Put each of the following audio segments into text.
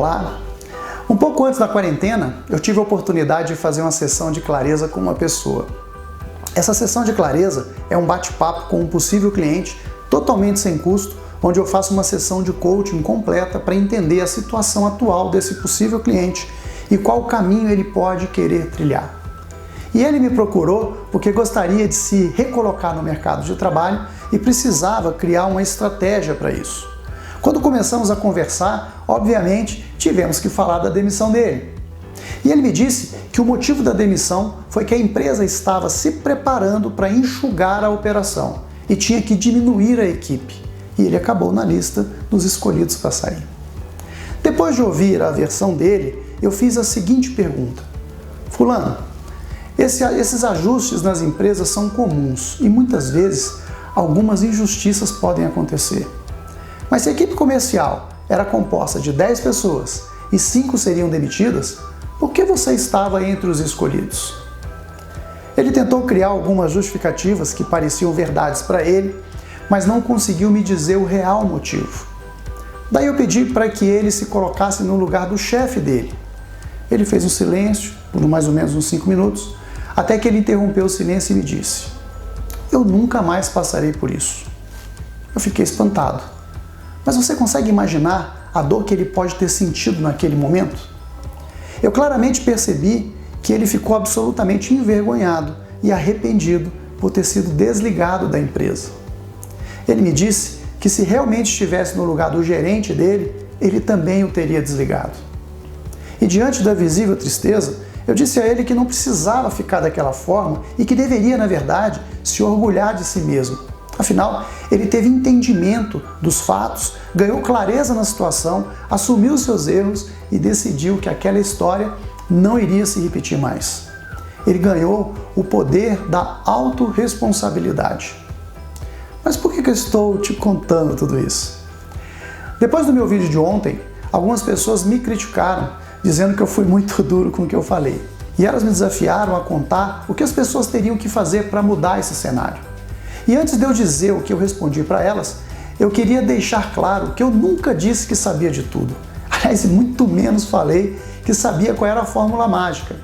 Olá! Um pouco antes da quarentena, eu tive a oportunidade de fazer uma sessão de clareza com uma pessoa. Essa sessão de clareza é um bate-papo com um possível cliente totalmente sem custo, onde eu faço uma sessão de coaching completa para entender a situação atual desse possível cliente e qual caminho ele pode querer trilhar. E ele me procurou porque gostaria de se recolocar no mercado de trabalho e precisava criar uma estratégia para isso. Quando começamos a conversar, obviamente, tivemos que falar da demissão dele. E ele me disse que o motivo da demissão foi que a empresa estava se preparando para enxugar a operação e tinha que diminuir a equipe. E ele acabou na lista dos escolhidos para sair. Depois de ouvir a versão dele, eu fiz a seguinte pergunta: Fulano, esses ajustes nas empresas são comuns e muitas vezes algumas injustiças podem acontecer. Mas se a equipe comercial era composta de 10 pessoas e 5 seriam demitidas, por que você estava entre os escolhidos? Ele tentou criar algumas justificativas que pareciam verdades para ele, mas não conseguiu me dizer o real motivo. Daí eu pedi para que ele se colocasse no lugar do chefe dele. Ele fez um silêncio, por mais ou menos uns 5 minutos, até que ele interrompeu o silêncio e me disse: eu nunca mais passarei por isso. Eu fiquei espantado. Mas você consegue imaginar a dor que ele pode ter sentido naquele momento? Eu claramente percebi que ele ficou absolutamente envergonhado e arrependido por ter sido desligado da empresa. Ele me disse que se realmente estivesse no lugar do gerente dele, ele também o teria desligado. E diante da visível tristeza, eu disse a ele que não precisava ficar daquela forma e que deveria, na verdade, se orgulhar de si mesmo. Afinal, ele teve entendimento dos fatos, ganhou clareza na situação, assumiu seus erros e decidiu que aquela história não iria se repetir mais. Ele ganhou o poder da autorresponsabilidade. Mas por que eu estou te contando tudo isso? Depois do meu vídeo de ontem, algumas pessoas me criticaram, dizendo que eu fui muito duro com o que eu falei. E elas me desafiaram a contar o que as pessoas teriam que fazer para mudar esse cenário. E antes de eu dizer o que eu respondi para elas, eu queria deixar claro que eu nunca disse que sabia de tudo. Aliás, muito menos falei que sabia qual era a fórmula mágica.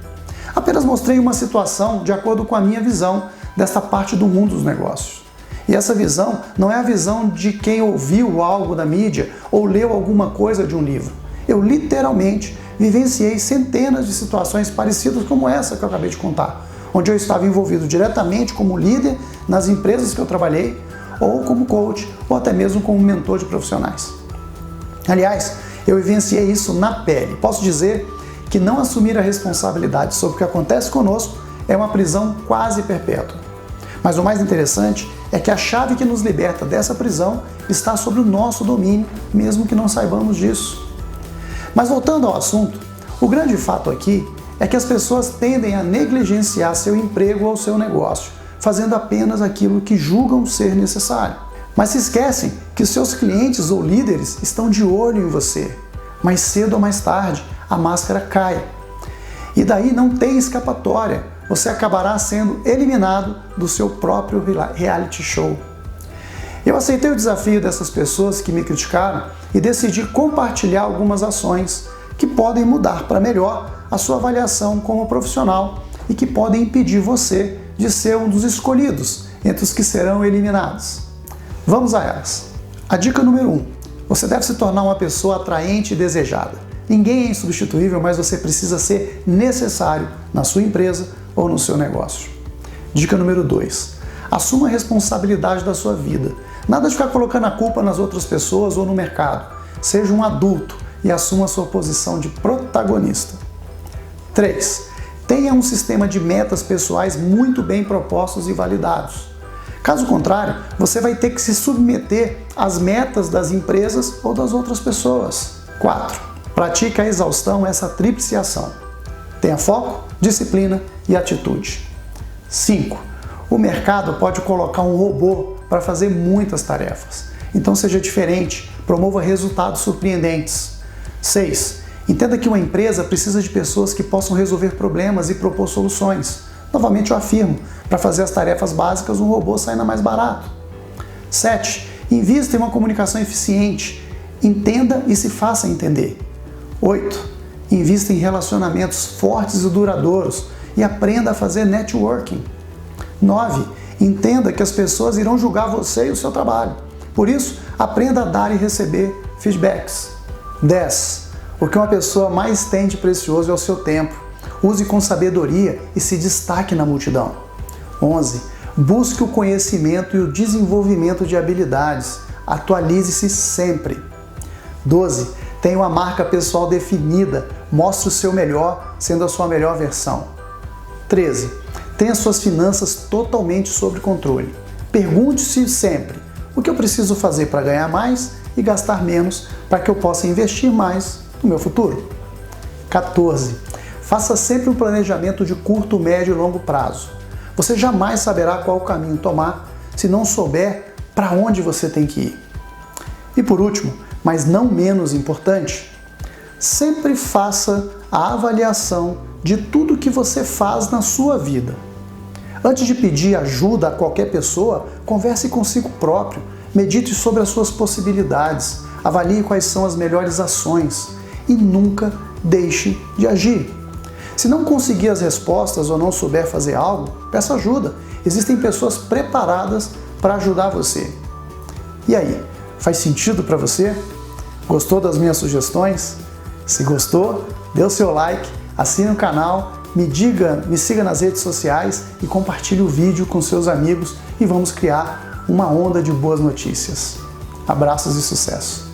Apenas mostrei uma situação de acordo com a minha visão dessa parte do mundo dos negócios. E essa visão não é a visão de quem ouviu algo da mídia ou leu alguma coisa de um livro. Eu literalmente vivenciei centenas de situações parecidas como essa que eu acabei de contar, onde eu estava envolvido diretamente como líder nas empresas que eu trabalhei, ou como coach, ou até mesmo como mentor de profissionais. Aliás, eu vivenciei isso na pele. Posso dizer que não assumir a responsabilidade sobre o que acontece conosco é uma prisão quase perpétua. Mas o mais interessante é que a chave que nos liberta dessa prisão está sob o nosso domínio, mesmo que não saibamos disso. Mas voltando ao assunto, o grande fato aqui é que as pessoas tendem a negligenciar seu emprego ou seu negócio, fazendo apenas aquilo que julgam ser necessário. Mas se esquecem que seus clientes ou líderes estão de olho em você. Mais cedo ou mais tarde, a máscara cai. E daí não tem escapatória. Você acabará sendo eliminado do seu próprio reality show. Eu aceitei o desafio dessas pessoas que me criticaram e decidi compartilhar algumas ações que podem mudar para melhor a sua avaliação como profissional e que podem impedir você de ser um dos escolhidos entre os que serão eliminados. Vamos a elas. A dica número 1. Você deve se tornar uma pessoa atraente e desejada. Ninguém é insubstituível, mas você precisa ser necessário na sua empresa ou no seu negócio. Dica número 2. Assuma a responsabilidade da sua vida. Nada de ficar colocando a culpa nas outras pessoas ou no mercado. Seja um adulto e assuma a sua posição de protagonista. 3. Tenha um sistema de metas pessoais muito bem propostos e validados. Caso contrário, você vai ter que se submeter às metas das empresas ou das outras pessoas. 4. Pratique a exaustão essa tríplice ação. Tenha foco, disciplina e atitude. 5. O mercado pode colocar um robô para fazer muitas tarefas. Então seja diferente, promova resultados surpreendentes. 6. Entenda que uma empresa precisa de pessoas que possam resolver problemas e propor soluções. Novamente eu afirmo, para fazer as tarefas básicas, um robô sai ainda mais barato. 7. Invista em uma comunicação eficiente. Entenda e se faça entender. 8. Invista em relacionamentos fortes e duradouros e aprenda a fazer networking. 9. Entenda que as pessoas irão julgar você e o seu trabalho. Por isso, aprenda a dar e receber feedbacks. 10. O que uma pessoa mais tem de precioso é o seu tempo. Use com sabedoria e se destaque na multidão. 11. Busque o conhecimento e o desenvolvimento de habilidades. Atualize-se sempre. 12. Tenha uma marca pessoal definida. Mostre o seu melhor, sendo a sua melhor versão. 13. Tenha suas finanças totalmente sob controle. Pergunte-se sempre: o que eu preciso fazer para ganhar mais e gastar menos para que eu possa investir mais no meu futuro? 14. Faça sempre um planejamento de curto, médio e longo prazo. Você jamais saberá qual caminho tomar se não souber para onde você tem que ir. E por último, mas não menos importante, sempre faça a avaliação de tudo que você faz na sua vida. Antes de pedir ajuda a qualquer pessoa, converse consigo próprio, medite sobre as suas possibilidades, avalie quais são as melhores ações e nunca deixe de agir. Se não conseguir as respostas ou não souber fazer algo, peça ajuda. Existem pessoas preparadas para ajudar você. E aí, faz sentido para você? Gostou das minhas sugestões? Se gostou, dê o seu like, assine o canal, me siga nas redes sociais e compartilhe o vídeo com seus amigos e vamos criar uma onda de boas notícias. Abraços e sucesso!